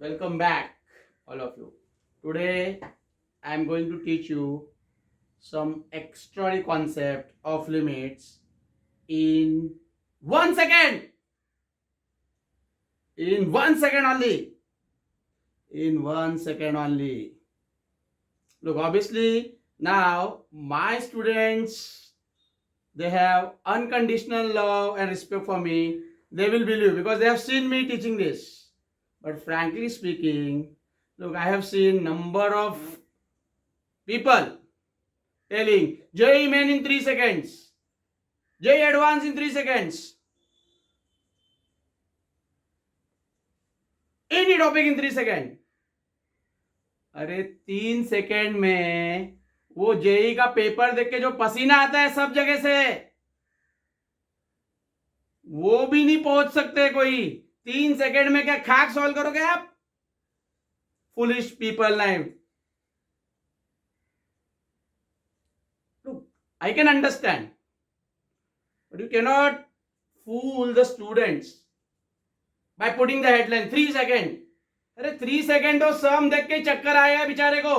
Welcome back, all of you. Today, I am going to teach you some extraordinary concept of limits in 1 second. In 1 second only. In 1 second only. Look, obviously, now my students, they have unconditional love and respect for me. They will believe because they have seen me teaching this. But frankly speaking, look, I have seen number of people telling JEE main in 3 seconds, JEE advance in 3 seconds, any topic in 3 seconds. अरे 3 second में वो JEE का paper देख के जो पसीना आता है सब जगह से, वो भी नहीं पहुंच सकते कोई। 3 सेकंड में क्या खाक सॉल्व करोगे आप? Foolish people life. I can understand, but you cannot fool the students by putting the headline 3 seconds. अरे 3 सेकंड तो सम देख के चक्कर आया बेचारे को।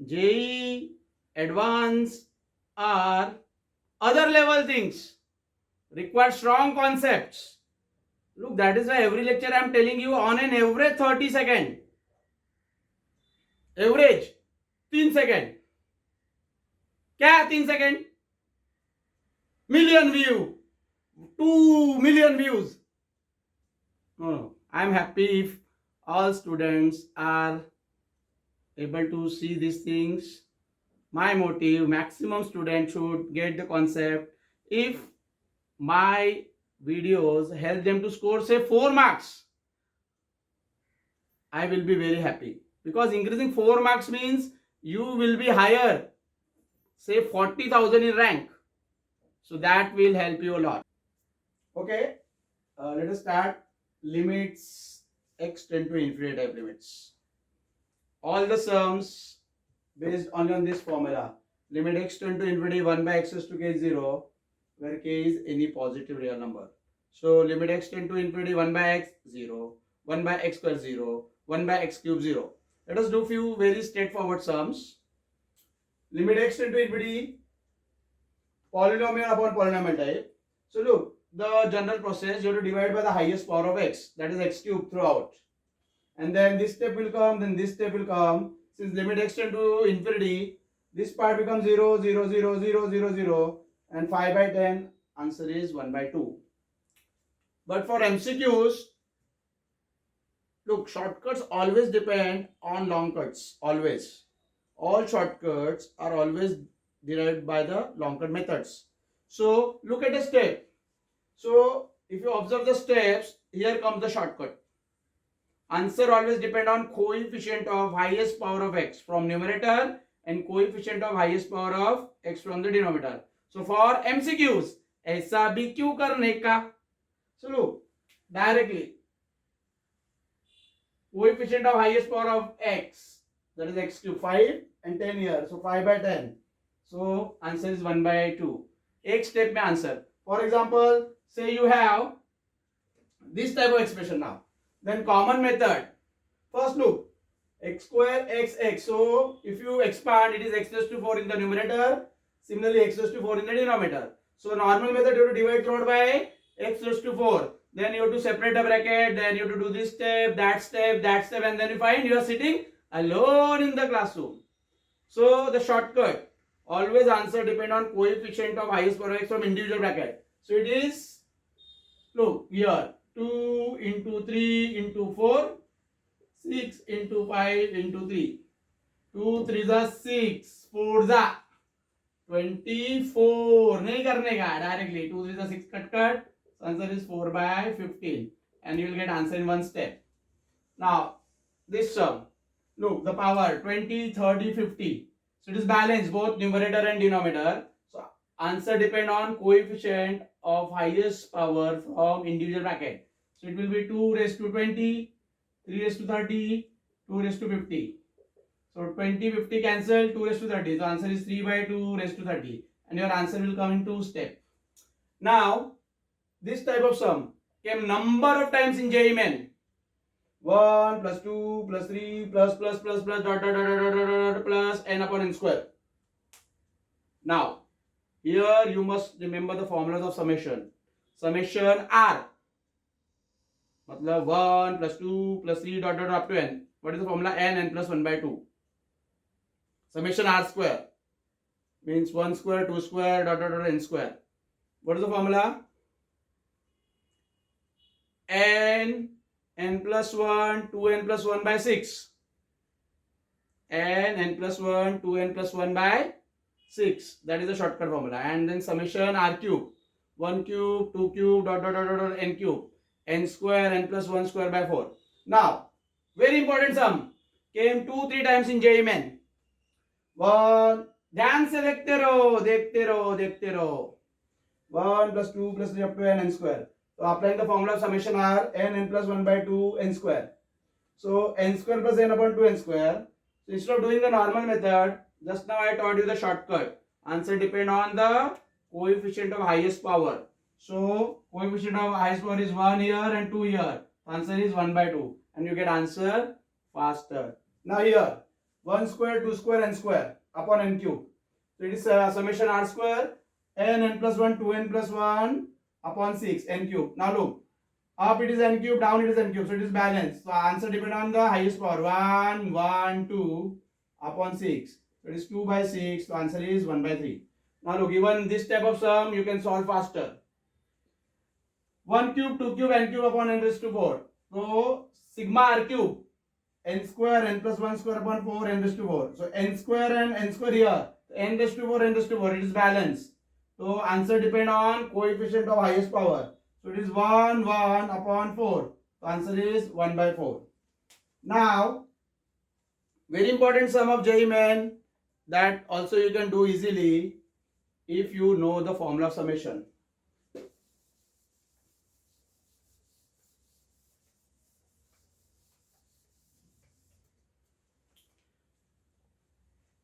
JEE advance are other level things, require strong concepts. Look, that is why every lecture I am telling you on an average 30 second. Average 3 second. क्या 3 second? Million view, 2 million views. No, I am happy if all students are able to see these things. My motive, maximum students should get the concept. If my videos help them to score say 4 marks, I will be very happy. Because increasing 4 marks means you will be higher, say 40,000 in rank. So that will help you a lot. Okay, let us start. Limits x tend to infinity type limits. All the sums based only on this formula. Limit x tend to infinity 1 by x raised to k is 0, where k is any positive real number. So limit x tend to infinity 1 by x 0, 1 by x square 0, 1 by x cube 0. Let us do few very straightforward sums. Limit x tend to infinity polynomial upon polynomial type. So look, the general process, you have to divide by the highest power of x, that is x cube throughout. And then this step will come, then this step will come. Since limit x tend to infinity, this part becomes 0, 0, 0, 0, 0, 0, and 5 by 10, answer is 1 by 2. But for MCQs, look, shortcuts always depend on long cuts, always. All shortcuts are always derived by the long cut methods. So look at the step. So if you observe the steps, here comes the shortcut. Answer always depend on coefficient of highest power of x from numerator and coefficient of highest power of x from the denominator. So for MCQs, ऐसा भी क्यों करने का? So look, directly coefficient of highest power of x, that is x cube, 5 and 10 here, so 5 by 10, so answer is 1 by 2. एक step में answer. For example, say you have this type of expression now, then common method. First look, x square xx, so if you expand, it is x raised to 4 in the numerator, similarly x raised to 4 in the denominator. So normal method, you have to divide throughout by x raised to 4. Then you have to separate the bracket, then you have to do this step, and then you find you are sitting alone in the classroom. So the shortcut, always answer depend on coefficient of highest power x from individual bracket. So it is, look here, 2 into 3 into 4, 6 into 5 into 3. 2 3 is 6, 4 is 24. नहीं करने का, directly 2 3 is 6 cut. Answer is 4 by 15, and you will get answer in one step. Now this sum, look, the power 20, 30, 50. So it is balanced both numerator and denominator. So answer depend on coefficient of highest power from individual bracket. So it will be 2 raised to 20, 3 raised to 30, 2 raised to 50. So 20, 50 cancel, 2 raised to 30. So answer is 3 by 2 raised to 30, and your answer will come in two steps. Now, this type of sum came number of times in JEE Main. 1 plus 2 plus 3 plus dot plus n upon n square. Now, here you must remember the formulas of summation. Summation R. मतलब 1 plus 2 plus 3 dot up to n. What is the formula? n plus 1 by 2. Summation R square means 1 square, 2 square, n square. What is the formula? n plus 1, 2n plus 1 by 6. n plus 1, 2n plus 1 by 6. That is the shortcut formula. And then summation R cube. 1 cube, 2 cube, n cube. n square, n plus 1 square by 4. Now, very important sum. Came 2-3 times in JEE Main. 1, ध्यान से देखते रहो. 1 plus 2 plus 3 up to n square. So applying the formula of summation R, n plus 1 by 2 n square. So n square plus n upon 2 n square. So instead of doing the normal method, just now I taught you the shortcut. Answer depend on the coefficient of highest power. So coefficient of highest power is 1 here and 2 here. Answer is 1 by 2. And you get answer faster. Now here, 1 square, 2 square, n square upon n cube. So it is summation R square, n plus 1, 2n plus 1 upon 6, n cube. Now look, up it is n cube, down it is n cube. So it is balanced. So answer depend on the highest power. 1, 1, 2 upon 6. So it is 2 by 6. So answer is 1 by 3. Now look, even this type of sum you can solve faster. 1 cube, 2 cube, n cube upon n raised to 4. So sigma R cube, n square, n plus 1 square upon 4, n raised to 4. So n square and n square here. n raised to 4, n raised to 4. It is balanced. So answer depend on coefficient of highest power. So it is 1, 1 upon 4. So answer is 1 by 4. Now, very important sum of JEE Main that also you can do easily if you know the formula of summation.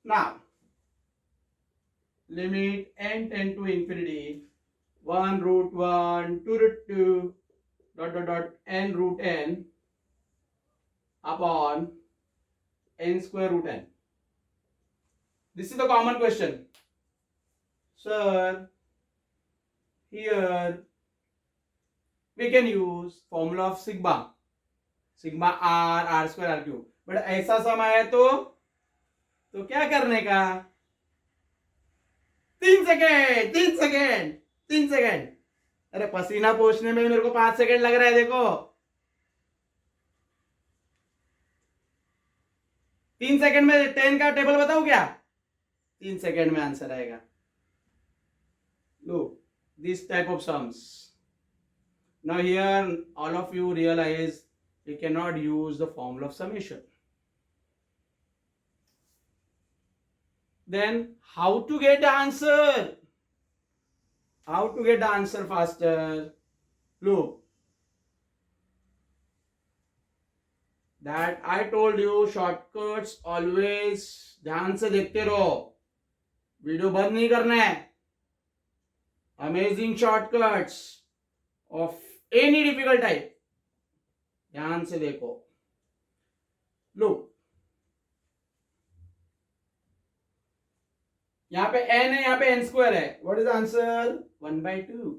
Now, limit n tend to infinity 1 root 1 2 root 2 n root n upon n square root n. This is the common question. Sir, here we can use formula of sigma r square r cube. But ऐसा सम आया तो क्या करने का? 3 second. अरे पसीना पोंछने में मेरे को 5 सेकेंड लग रहा है. देखो 3 सेकेंड में 10 का टेबल बताऊं क्या? 3 सेकेंड में आंसर आएगा. Look, this type of sums. Now here all of you realize you cannot use the formula of summation. Then how to get the answer? How to get the answer faster? Look, that I told you shortcuts always. ध्यान से देखते रहो, video बंद नहीं करना है. Amazing shortcuts of any difficult type. ध्यान से देखो. Look, यहाँ पे n है, यहाँ पे n स्क्वायर है. What is answer? 1 by 2.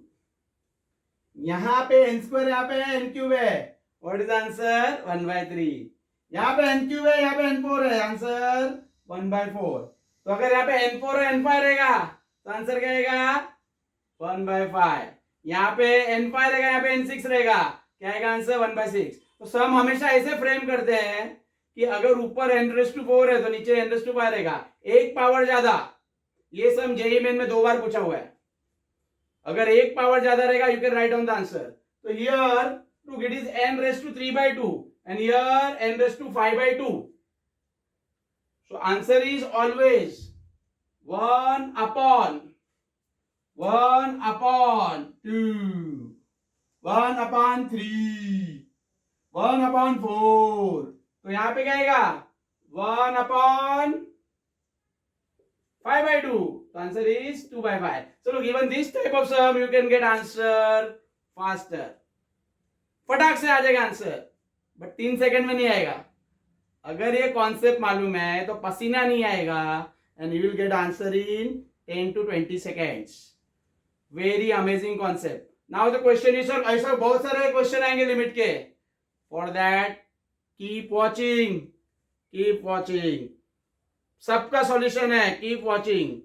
यहाँ पे n स्क्वायर, यहाँ पे n क्यूब है. What is answer? 1 by 3. यहाँ पे n क्यूब है, यहाँ पे n4 है. Answer 1 by 4. तो अगर यहाँ पे n4 और n5 रहेगा तो आंसर क्या आएगा? 1 by 5. यहाँ पे n5 रहेगा, यहाँ पे n6 रहेगा. क्या आएगा आंसर? 1 by 6. तो सम हमेशा ऐसे फ्रेम करते हैं कि अगर ऊपर n4 है तो नीचे n5 रहेगा. एक पावर ज्यादा. ये सम JEE Main में 2 बार पूछा हुआ है. अगर एक पावर ज्यादा रहेगा you can write on the answer. तो here too it is n3 by 2 and here n5 by 2. So answer is always 1 upon 2, 1 upon 3, 1 upon 4. तो यहां पे क्या आएगा? 1 upon 5 by 2. So answer is 2/5. So look, given this type of sum, you can get answer faster. फटाक से आ जाएगा answer, but 3 second में नहीं आएगा. अगर ये कॉन्सेप्ट मालूम है तो पसीना नहीं आएगा, and you will get answer in 10 to 20 seconds. Very amazing concept. Now the question is, sir ऐसा बहुत सारे क्वेश्चन आएंगे लिमिट के. For that keep watching, keep watching. सबका सॉल्यूशन है, कीप वॉचिंग.